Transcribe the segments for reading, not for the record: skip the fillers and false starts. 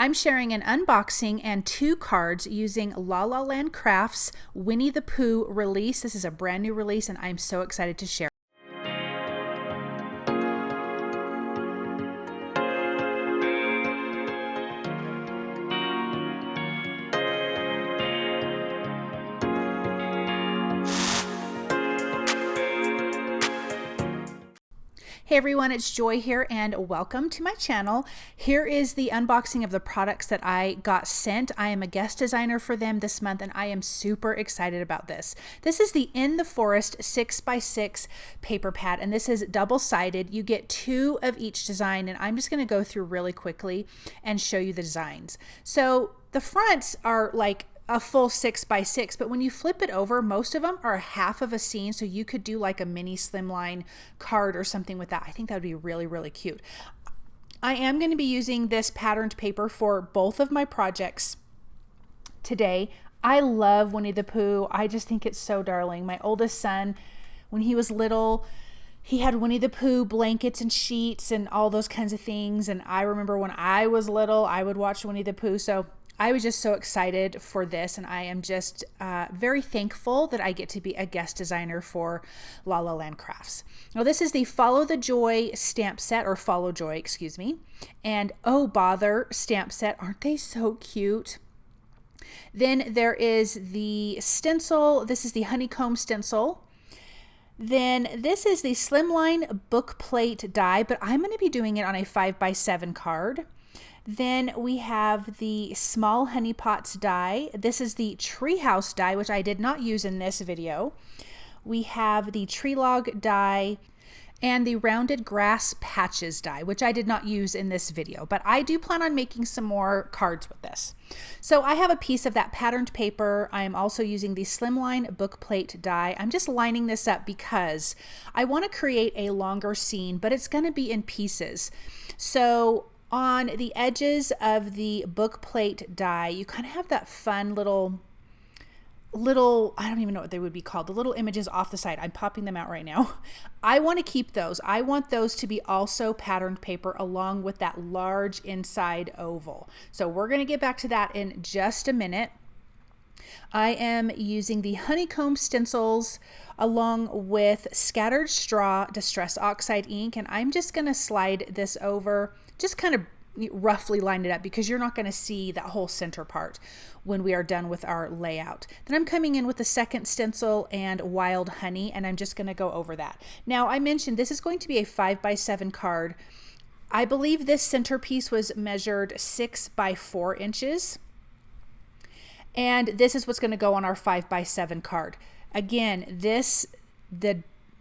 I'm sharing an unboxing and 2 cards using La La Land Crafts Winnie the Pooh release. This is a brand new release and I'm so excited to share. Hey everyone, it's Joy here and welcome to my channel. Here is the unboxing of the products that I got sent. I am a guest designer for them this month and I am super excited about this. This is the In the Forest 6x6 paper pad and this is double-sided. You get 2 of each design and I'm just going to go through really quickly and show you the designs. So the fronts are like a full 6x6, but when you flip it over, most of them are half of a scene, so you could do like a mini slimline card or something with that. I think that would be really, really cute. I am going to be using this patterned paper for both of my projects today. I love Winnie the Pooh. I just think it's so darling. My oldest son, when he was little, he had Winnie the Pooh blankets and sheets and all those kinds of things, and I remember when I was little, I would watch Winnie the Pooh, so I was just so excited for this, and I am just very thankful that I get to be a guest designer for La La Land Crafts. Now this is the Follow the Joy stamp set, or Follow Joy, excuse me, and Oh Bother stamp set. Aren't they so cute? Then there is the stencil. This is the honeycomb stencil. Then this is the Slimline Bookplate die, but I'm going to be doing it on a 5x7 card. Then we have the Small Honey Pots die. This is the Treehouse die, which I did not use in this video. We have the Tree Log die and the Rounded Grass Patches die, which I did not use in this video, but I do plan on making some more cards with this. So I have a piece of that patterned paper. I am also using the Slimline Bookplate die. I'm just lining this up because I want to create a longer scene, but it's going to be in pieces. So on the edges of the Bookplate die, you kind of have that fun little, I don't even know what they would be called, the little images off the side. I'm popping them out right now. I want to keep those. I want those to be also patterned paper along with that large inside oval. So we're going to get back to that in just a minute. I am using the honeycomb stencils along with Scattered Straw Distress Oxide ink, and I'm just going to slide this over, just kind of roughly line it up because you're not going to see that whole center part when we are done with our layout. Then I'm coming in with the second stencil and Wild Honey, and I'm just going to go over that. Now I mentioned this is going to be a 5x7 card. I believe this centerpiece was measured 6x4 inches. And this is what's going to go on our 5x7 card. Again, the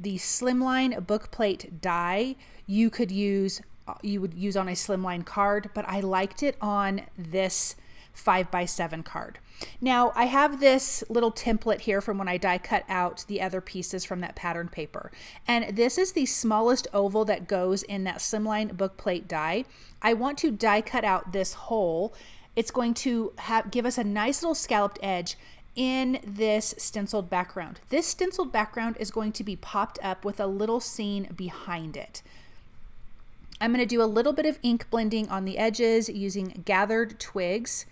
Slimline Bookplate die you would use on a Slimline card, but I liked it on this 5x7 card. Now I have this little template here from when I die cut out the other pieces from that patterned paper, and this is the smallest oval that goes in that Slimline Bookplate die. I want to die cut out this hole. It's going to give us a nice little scalloped edge in this stenciled background. This stenciled background is going to be popped up with a little scene behind it. I'm going to do a little bit of ink blending on the edges using Gathered Twigs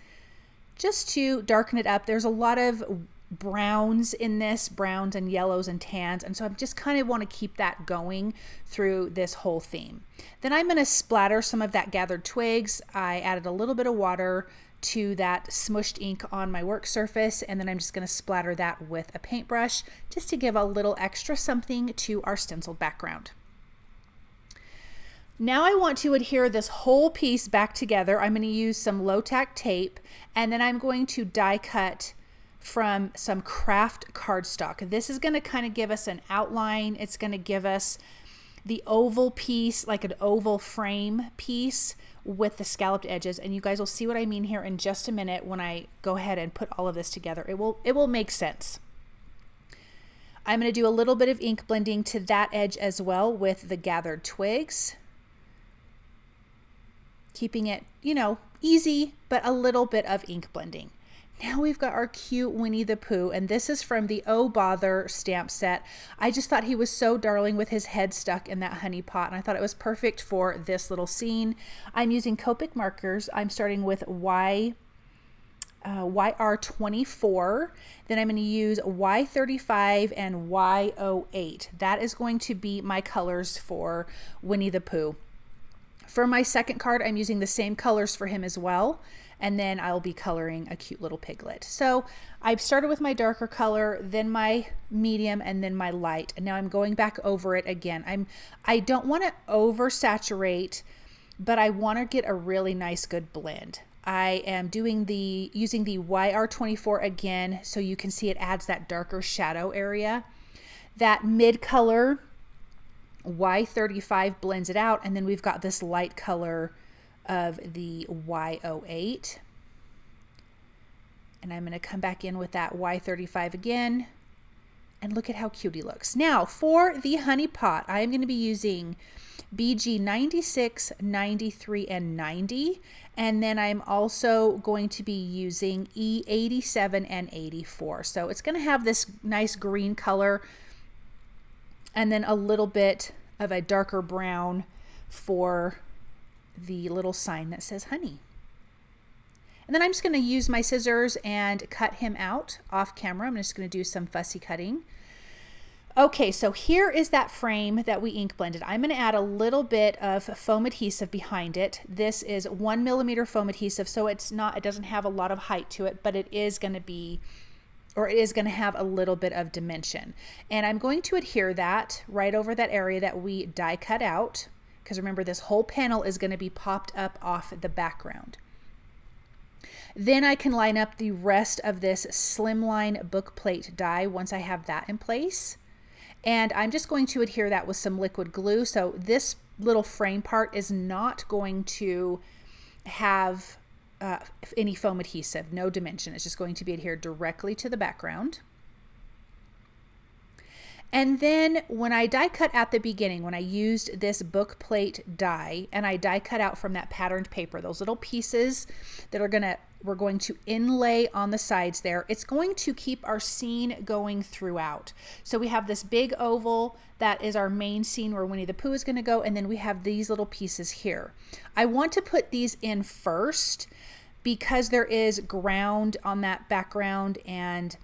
just to darken it up. There's a lot of browns in this, browns and yellows and tans, and so I just kind of want to keep that going through this whole theme. Then I'm going to splatter some of that Gathered Twigs. I added a little bit of water to that smushed ink on my work surface, and then I'm just going to splatter that with a paintbrush just to give a little extra something to our stenciled background. Now I want to adhere this whole piece back together. I'm going to use some low-tack tape, and then I'm going to die cut from some craft cardstock. This is going to kind of give us an outline. It's going to give us the oval piece, like an oval frame piece with the scalloped edges, and you guys will see what I mean here in just a minute when I go ahead and put all of this together. It will make sense. I'm going to do a little bit of ink blending to that edge as well with the Gathered Twigs, keeping it, you know, easy, but a little bit of ink blending. Now we've got our cute Winnie the Pooh, and this is from the Oh Bother stamp set. I just thought he was so darling with his head stuck in that honey pot, and I thought it was perfect for this little scene. I'm using Copic markers. I'm starting with YR24, then I'm going to use Y35 and Y08. That is going to be my colors for Winnie the Pooh. For my second card, I'm using the same colors for him as well, and then I'll be coloring a cute little piglet. So I've started with my darker color, then my medium, and then my light, and now I'm going back over it again. I don't want to oversaturate, but I want to get a really nice good blend. I am using the YR24 again, so you can see it adds that darker shadow area. That mid color Y35 blends it out, and then we've got this light color of the Y08. And I'm going to come back in with that Y35 again, and look at how cute he looks. Now for the honey pot, I am going to be using BG 96, 93, and 90. And then I'm also going to be using E87 and 84. So it's going to have this nice green color and then a little bit of a darker brown for the little sign that says honey. And then I'm just going to use my scissors and cut him out off camera. I'm just going to do some fussy cutting. Okay, so here is that frame that we ink blended. I'm going to add a little bit of foam adhesive behind it. This is 1mm foam adhesive, so it doesn't have a lot of height to it, but it is going to have a little bit of dimension. And I'm going to adhere that right over that area that we die cut out, because remember, this whole panel is going to be popped up off the background. Then I can line up the rest of this Slimline Bookplate die once I have that in place. And I'm just going to adhere that with some liquid glue. So this little frame part is not going to have any foam adhesive, no dimension. It's just going to be adhered directly to the background. And then when I die cut at the beginning, when I used this Bookplate die and I die cut out from that patterned paper, those little pieces that we're going to inlay on the sides there, it's going to keep our scene going throughout. So we have this big oval that is our main scene where Winnie the Pooh is going to go, and then we have these little pieces here. I want to put these in first because there is ground on that background and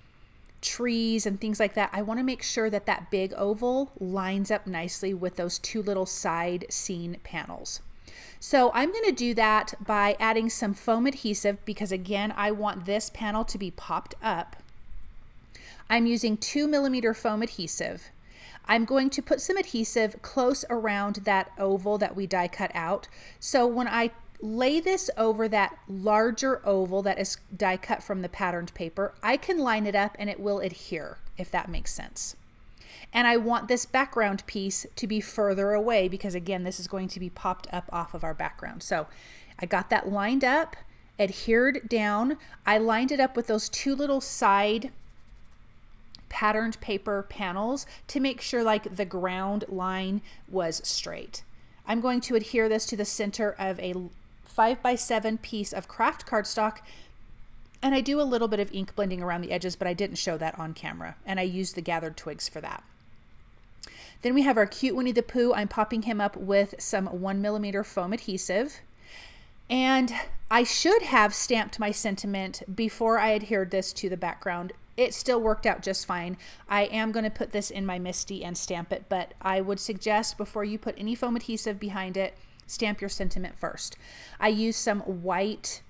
trees and things like that. I want to make sure that that big oval lines up nicely with those two little side scene panels. So I'm going to do that by adding some foam adhesive because, again, I want this panel to be popped up. I'm using 2mm foam adhesive. I'm going to put some adhesive close around that oval that we die cut out. So when I lay this over that larger oval that is die cut from the patterned paper, I can line it up and it will adhere, if that makes sense. And I want this background piece to be further away because, again, this is going to be popped up off of our background. So I got that lined up, adhered down. I lined it up with those two little side patterned paper panels to make sure like the ground line was straight. I'm going to adhere this to the center of a 5x7 piece of craft cardstock, and I do a little bit of ink blending around the edges, but I didn't show that on camera, and I used the gathered twigs for that. Then we have our cute Winnie the Pooh. I'm popping him up with some 1mm foam adhesive, and I should have stamped my sentiment before I adhered this to the background. It still worked out just fine. I am going to put this in my Misty and stamp it, but I would suggest before you put any foam adhesive behind it, stamp your sentiment first. I used some a white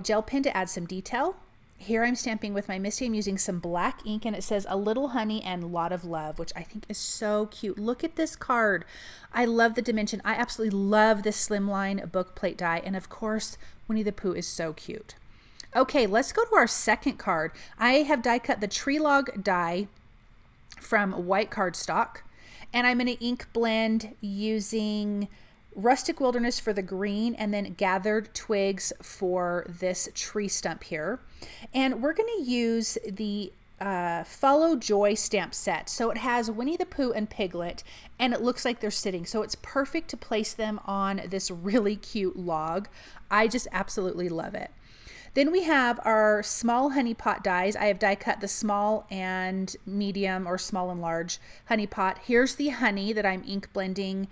gel pen to add some detail. Here I'm stamping with my Misty. I'm using some black ink, and it says "A Little Honey and Lot of Love," which I think is so cute. Look at this card. I love the dimension. I absolutely love this Slimline Bookplate die, and of course Winnie the Pooh is so cute. Okay, let's go to our second card. I have die cut the Tree Log die from white cardstock, and I'm going to ink blend using Rustic Wilderness for the green and then Gathered Twigs for this tree stump here. And we're going to use the Follow Joy stamp set. So it has Winnie the Pooh and Piglet, and it looks like they're sitting. So it's perfect to place them on this really cute log. I just absolutely love it. Then we have our small honey pot dies. I have die cut the small and medium, or small and large honey pot. Here's the honey that I'm ink blending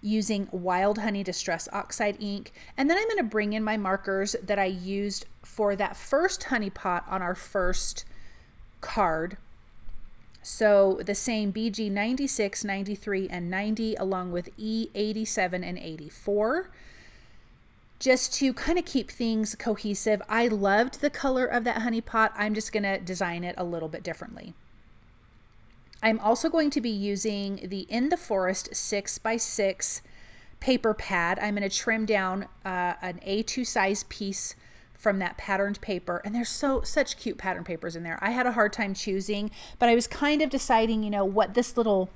using Wild Honey Distress Oxide ink. And then I'm going to bring in my markers that I used for that first honey pot on our first card. So the same BG 96, 93, and 90, along with E 87 and 84. Just to kind of keep things cohesive. I loved the color of that honey pot. I'm just going to design it a little bit differently. I'm also going to be using the In the Forest 6x6 paper pad. I'm going to trim down an A2 size piece from that patterned paper, and there's such cute pattern papers in there. I had a hard time choosing, but I was kind of deciding, you know, what this little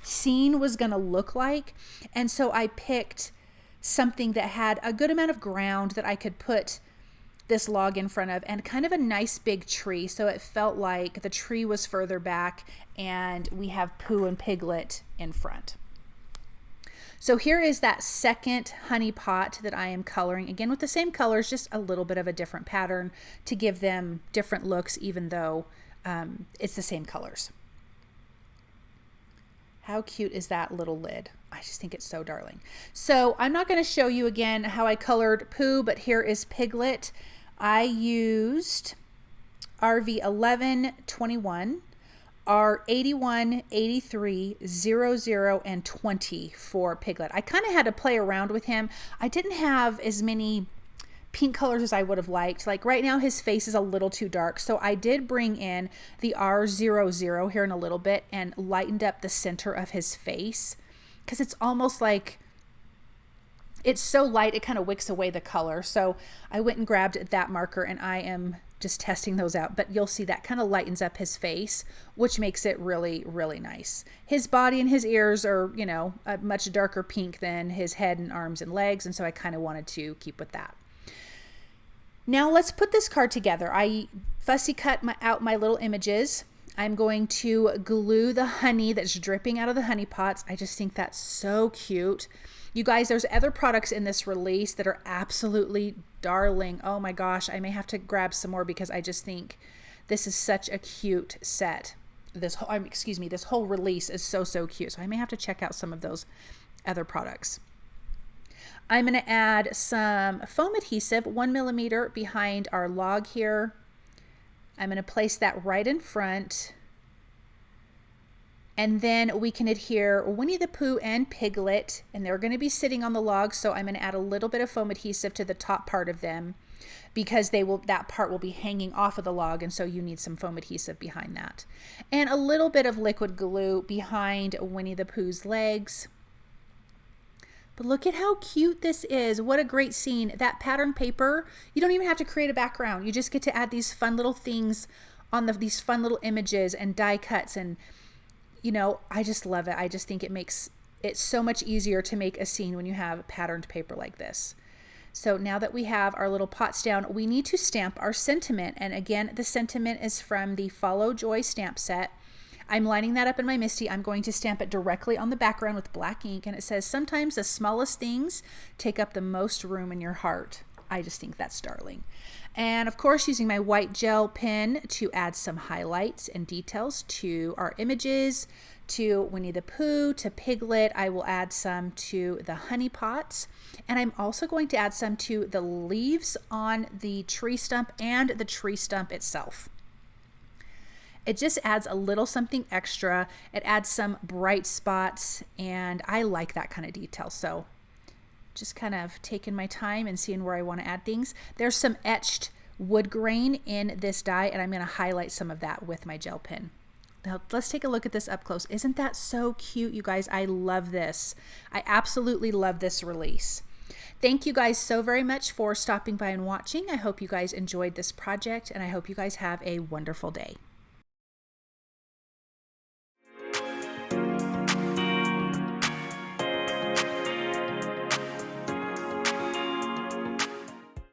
scene was going to look like, and so I picked something that had a good amount of ground that I could put this log in front of, and kind of a nice big tree, so it felt like the tree was further back and we have Pooh and Piglet in front. So here is that second honey pot that I am coloring, again with the same colors, just a little bit of a different pattern to give them different looks, even though it's the same colors. How cute is that little lid? I just think it's so darling. So I'm not going to show you again how I colored Pooh, but here is Piglet. I used RV 1121, R 81, 83, 00, and 20 for Piglet. I kind of had to play around with him. I didn't have as many pink colors as I would have liked. Like right now his face is a little too dark, so I did bring in the R00 here in a little bit and lightened up the center of his face, because it's almost like it's so light it kind of wicks away the color. So I went and grabbed that marker, and I am just testing those out, but you'll see that kind of lightens up his face, which makes it really, really nice. His body and his ears are, you know, a much darker pink than his head and arms and legs, and so I kind of wanted to keep with that. Now let's put this card together. I fussy cut out my little images. I'm going to glue the honey that's dripping out of the honey pots. I just think that's so cute. You guys, there's other products in this release that are absolutely darling. Oh my gosh, I may have to grab some more because I just think this is such a cute set. This whole release is so cute. So I may have to check out some of those other products. I'm going to add some foam adhesive, 1mm behind our log here. I'm going to place that right in front. And then we can adhere Winnie the Pooh and Piglet, and they're going to be sitting on the log, so I'm going to add a little bit of foam adhesive to the top part of them, because that part will be hanging off of the log, and so you need some foam adhesive behind that. And a little bit of liquid glue behind Winnie the Pooh's legs. But look at how cute this is. What a great scene. That pattern paper, you don't even have to create a background. You just get to add these fun little things on these fun little images and die cuts, and you know, I just love it. I just think it makes it so much easier to make a scene when you have patterned paper like this. So now that we have our little pots down, we need to stamp our sentiment. And again, the sentiment is from the Follow Joy stamp set. I'm lining that up in my MISTI. I'm going to stamp it directly on the background with black ink. And it says, sometimes the smallest things take up the most room in your heart. I just think that's darling. And of course, using my white gel pen to add some highlights and details to our images, to Winnie the Pooh, to Piglet. I will add some to the honey pots. And I'm also going to add some to the leaves on the tree stump and the tree stump itself. It just adds a little something extra. It adds some bright spots, and I like that kind of detail. So just kind of taking my time and seeing where I want to add things. There's some etched wood grain in this die, and I'm going to highlight some of that with my gel pen. Now let's take a look at this up close. Isn't that so cute, you guys? I love this. I absolutely love this release. Thank you guys so very much for stopping by and watching. I hope you guys enjoyed this project, and I hope you guys have a wonderful day.